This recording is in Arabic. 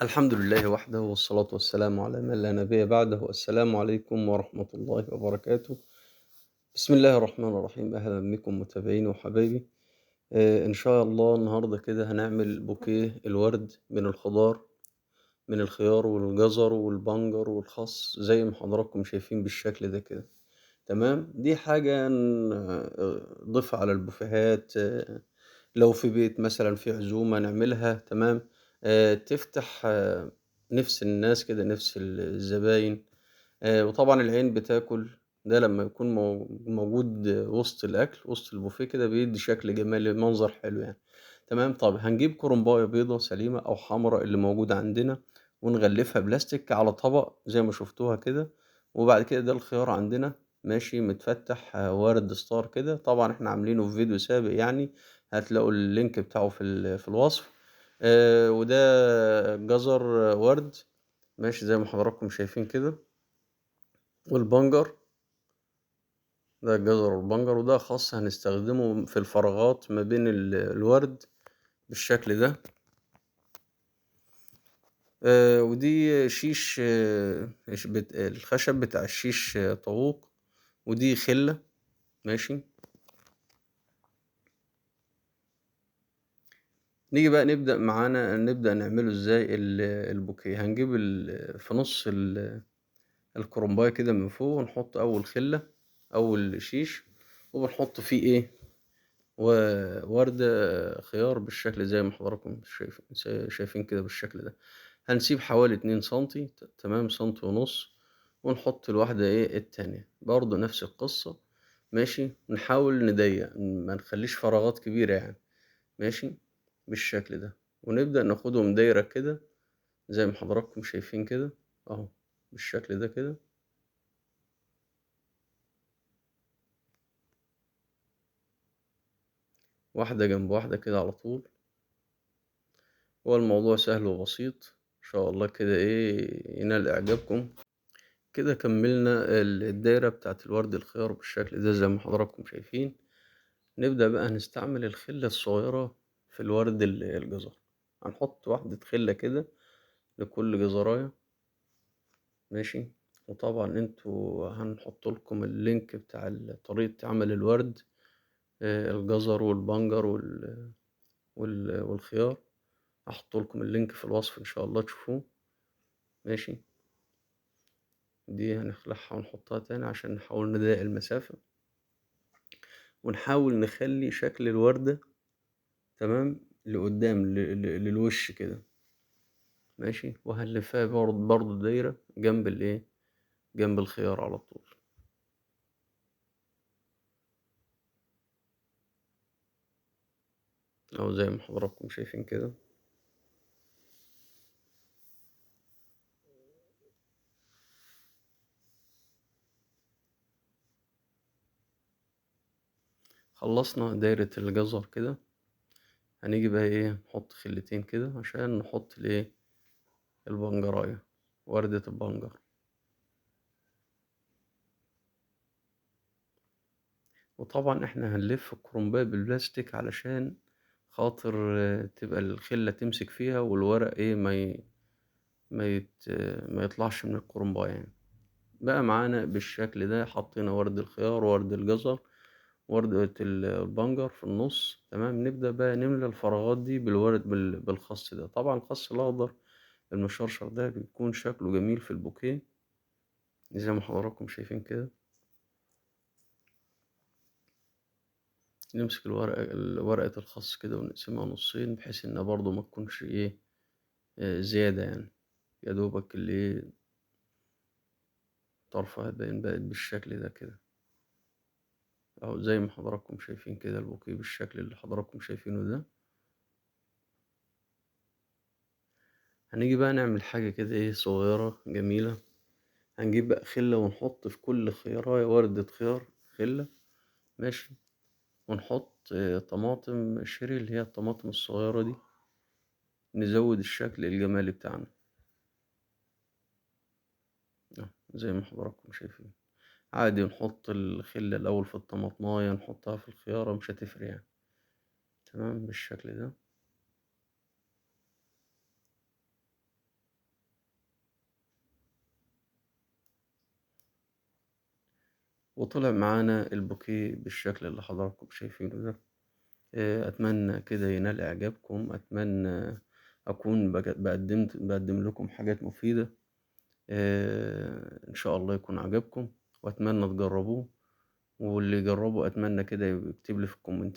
الحمد لله وحده والصلاة والسلام على من لا نبي بعده. السلام عليكم ورحمة الله وبركاته. بسم الله الرحمن الرحيم. أهلا بكم متابعيني وحبايبي. إن شاء الله النهاردة كده هنعمل بوكيه الورد من الخضار، من الخيار والجزر والبنجر والخس زي ما حضراتكم شايفين بالشكل ده كده. تمام، دي حاجة نضيفها على البوفيهات. لو في بيت مثلًا في عزومة نعملها. تمام، تفتح نِفس الناس كده، نِفس الزباين. وطبعًا العين بتاكل. ده لمّا يكون موجود وسط الأكل، وسط البوفيه كده بيدّي شكل جمالي، منظر حلو يعني. تمام، طب هنجيب كرنباية بيضا سليمة أو حمرا اللي موجودة عندنا، ونغلفها بلاستيك على طبق زي ما شفتوها كده. وبعد كده ده الخيار عندنا ماشي متفتح، وارد ستار كده. طبعًا إحنا عاملينه في فيديو سابق يعني، هتلاقوا اللينك بتاعه في الوصف. وده جزر ورد ماشي زي ما حضراتكم شايفين كده. والبنجر، ده الجزر والبنجر، وده خاص هنستخدمه في الفراغات ما بين الورد بالشكل ده. ودي شيش، الخشب بتاع الشيش طاووق. ودي خلة ماشي. نيجي بقى نبدأ نعمله إزاي البوكيه. هنجيب في نُص الكرنباية كده من فوق، ونحط أول خلة، أول شيش، وبنحط فيه إيه، وردة خيار بالشكل زي ما حضراتكم شايفين كده بالشكل ده. هنسيب حوالي 2 سنتي، تمام، سنتي ونص. ونحط الواحدة إيه التانية برضه نفس القصة ماشي. نحاول نضيق، ما نخليش فراغات كبيرة يعني ماشي بالشكل ده. ونبدأ ناخدهم دايرة كده زي ما حضراتكم شايفين كده أهو، بالشكل ده كده، واحدة جنب واحدة كده على طول. هو الموضوع سهل وبسيط إن شاء الله كده إيه ينال إعجابكم. كده كملنا الدايرة بتاعة الورد الخيار بالشكل ده زي ما حضراتكم شايفين. نبدأ بقى نستعمل الخلة الصغيرة في الورد الجزر. هنحط واحدة خلة كده لكل جزراية ماشي. وطبعا انتوا هنحط لكم اللينك بتاع طريقة عمل الورد، الجزر والبنجر والخيار. هحط لكم اللينك في الوصف ان شاء الله تشوفوه ماشي. دي هنخلعها ونحطها تاني عشان نحاول نضيق المسافة، ونحاول نخلي شكل الوردة تمام لقدام للوش كده ماشي. وهنلفها برضه دايرة جنب الايه، جنب الخيار على طول. او زي ما حضراتكم شايفين كده. خلصنا دايرة الجزر كده. هنيجي بقى ايه نحط خلتين كده عشان نحط الايه البنجراية، وردة البنجر. وطبعا احنا هنلف الكرنباية بالبلاستيك علشان خاطر تبقى الخلة تمسك فيها، والورق ايه ما, يت... ما يطلعش من الكرنباية يعني. بقى معانا بالشكل ده، حطينا ورد الخيار وورد الجزر وردة البنجر في النص. تمام، نبدأ بقى نملى الفراغات دي بالورد بالخس ده. طبعا الخس الأخضر المشرشر ده بيكون شكله جميل في البوكيه زي ما حضراتكم شايفين كده. نمسك ورقة الخس كده ونقسمها نصين بحيث إنها برضو ما تكونش إيه زيادة يعني. يا دوبك اللي إيه طرفها باين بقت بالشكل ده كده أهو زي ما حضراتكم شايفين كده البوكيه بالشكل اللي حضراتكم شايفينه ده. هنيجي بقى نعمل حاجة كده إيه صغيرة جميلة. هنجيب بقى خلة ونحط في كل خيارية وردة خيار خلة ماشي. ونحط طماطم شيري اللي هي الطماطم الصغيرة دي، نزود الشكل الجمالي بتاعنا زي ما حضراتكم شايفين. عادي نحط الخلة الأول في الطماطماية، نحطها في الخيارة، مش هتفرق يعني. تمام بالشكل ده. وطلع معانا البوكيه بالشكل اللي حضراتكم شايفينه ده. أتمنى كده ينال إعجابكم، أتمنى أكون بقدم لكم حاجات مفيدة. إن شاء الله يكون عجبكم، وأتمنى تجربوه، واللي يجربه أتمنى كده يكتب لي في الكومنتات